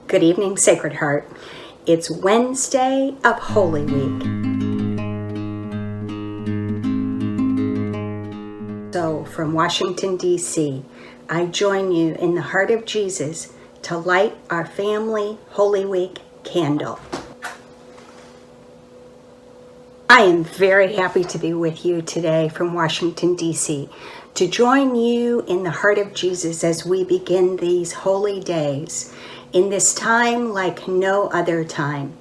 Good evening, Sacred Heart. It's Wednesday of Holy Week. So from Washington, D.C., I join you in the heart of Jesus to light our family Holy Week candle. I am very happy to be with you today from Washington, D.C., to join you in the heart of Jesus as we begin these holy days, in this time like no other time.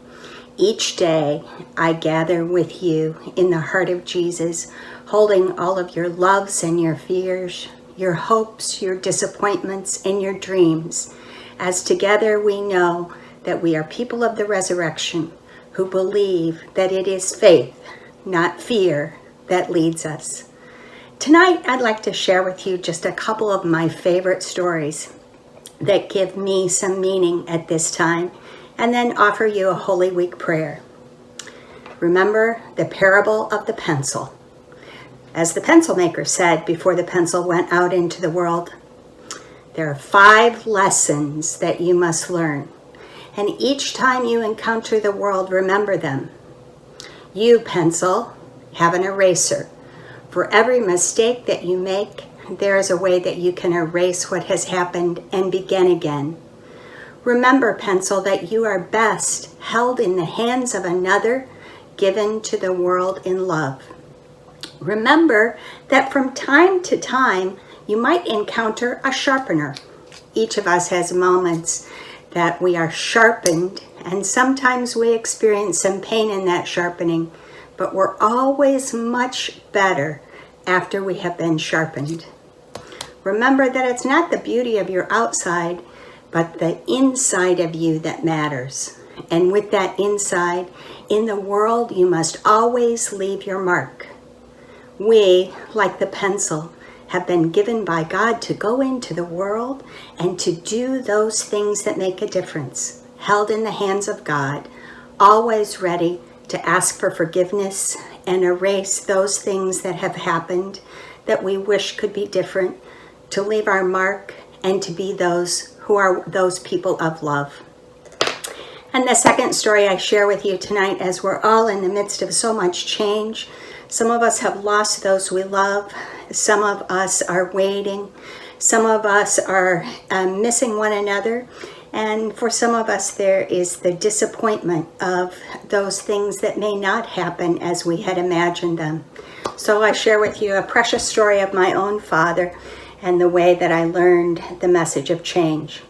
Each day I gather with you in the heart of Jesus, holding all of your loves and your fears, your hopes, your disappointments, and your dreams, as together we know that we are people of the resurrection who believe that it is faith, not fear, that leads us. Tonight, I'd like to share with you just a couple of my favorite stories that give me some meaning at this time, and then offer you a Holy Week prayer. Remember the parable of the pencil. As the pencil maker said before the pencil went out into the world, there are 5 lessons that you must learn. And each time you encounter the world, remember them. You, pencil, have an eraser. For every mistake that you make, there is a way that you can erase what has happened and begin again. Remember, pencil, that you are best held in the hands of another, given to the world in love. Remember that from time to time, you might encounter a sharpener. Each of us has moments that we are sharpened, and sometimes we experience some pain in that sharpening, but we're always much better after we have been sharpened. Remember that it's not the beauty of your outside, but the inside of you that matters. And with that inside, in the world, you must always leave your mark. We, like the pencil, have been given by God to go into the world and to do those things that make a difference, held in the hands of God, always ready to ask for forgiveness and erase those things that have happened that we wish could be different, to leave our mark and to be those who are those people of love. And the second story I share with you tonight, as we're all in the midst of so much change, some of us have lost those we love. Some of us are waiting. Some of us are missing one another. And for some of us, there is the disappointment of those things that may not happen as we had imagined them. So I share with you a precious story of my own father and the way that I learned the message of change.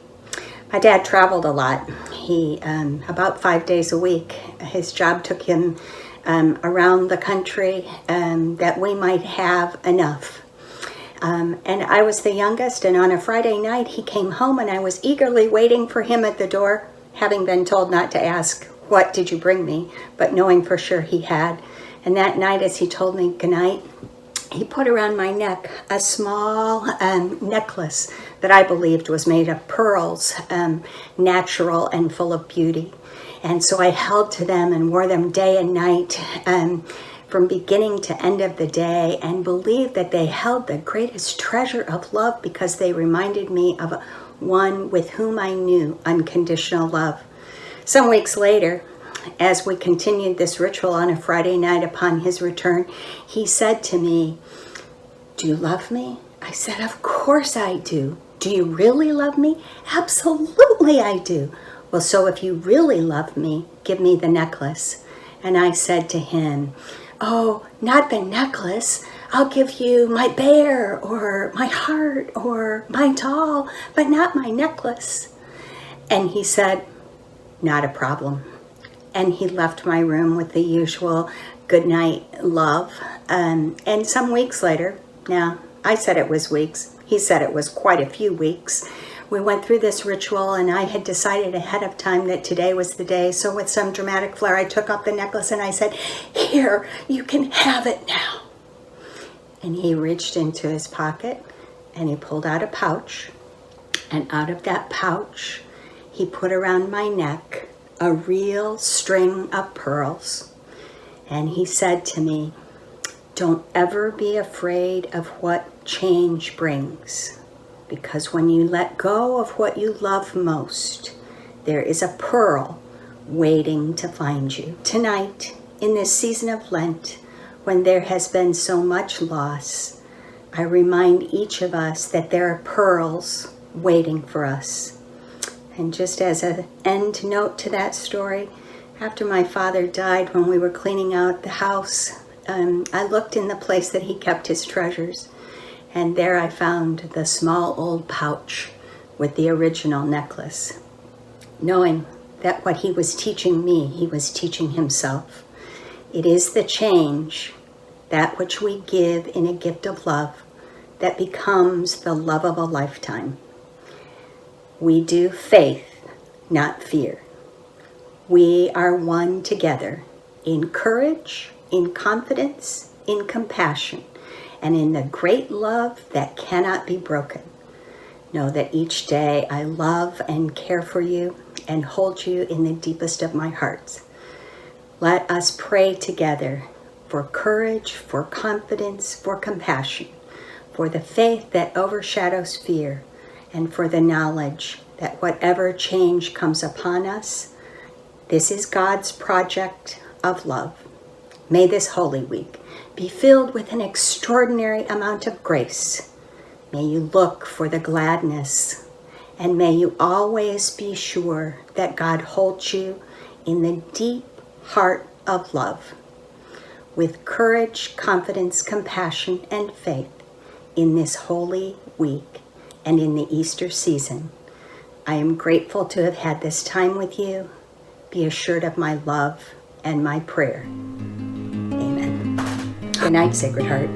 My dad traveled a lot. He, about 5 days a week, his job took him around the country that we might have enough. And I was the youngest, and on a Friday night he came home and I was eagerly waiting for him at the door, having been told not to ask, "What did you bring me?" but knowing for sure he had. And that night, as he told me goodnight, he put around my neck a small necklace that I believed was made of pearls, natural and full of beauty. And so I held to them and wore them day and night, from beginning to end of the day, and believed that they held the greatest treasure of love because they reminded me of one with whom I knew unconditional love. Some weeks later, as we continued this ritual on a Friday night upon his return, he said to me, "Do you love me?" I said, "Of course I do." "Do you really love me?" "Absolutely I do." "Well, so if you really love me, give me the necklace." And I said to him, "Oh, not the necklace. I'll give you my bear or my heart or my doll, but not my necklace." And he said, "Not a problem." And he left my room with the usual goodnight love. And some weeks later, now I said it was weeks, he said it was quite a few weeks, we went through this ritual, and I had decided ahead of time that today was the day. So with some dramatic flair, I took off the necklace and I said, "Here, you can have it now." And he reached into his pocket and he pulled out a pouch. And out of that pouch, he put around my neck a real string of pearls. And he said to me, "Don't ever be afraid of what change brings. Because when you let go of what you love most, there is a pearl waiting to find you. Tonight, in this season of Lent, when there has been so much loss, I remind each of us that there are pearls waiting for us. And just as an end note to that story, after my father died, when we were cleaning out the house, I looked in the place that he kept his treasures, and there I found the small old pouch with the original necklace, knowing that what he was teaching me, he was teaching himself. It is the change, that which we give in a gift of love, that becomes the love of a lifetime. We do faith, not fear. We are one together in courage, in confidence, in compassion, and in the great love that cannot be broken. Know that each day I love and care for you and hold you in the deepest of my hearts. Let us pray together for courage, for confidence, for compassion, for the faith that overshadows fear, and for the knowledge that whatever change comes upon us, this is God's project of love. May this Holy Week be filled with an extraordinary amount of grace. May you look for the gladness, and may you always be sure that God holds you in the deep heart of love, with courage, confidence, compassion, and faith in this Holy Week and in the Easter season. I am grateful to have had this time with you. Be assured of my love and my prayer. Amen. Good night, Sacred Heart.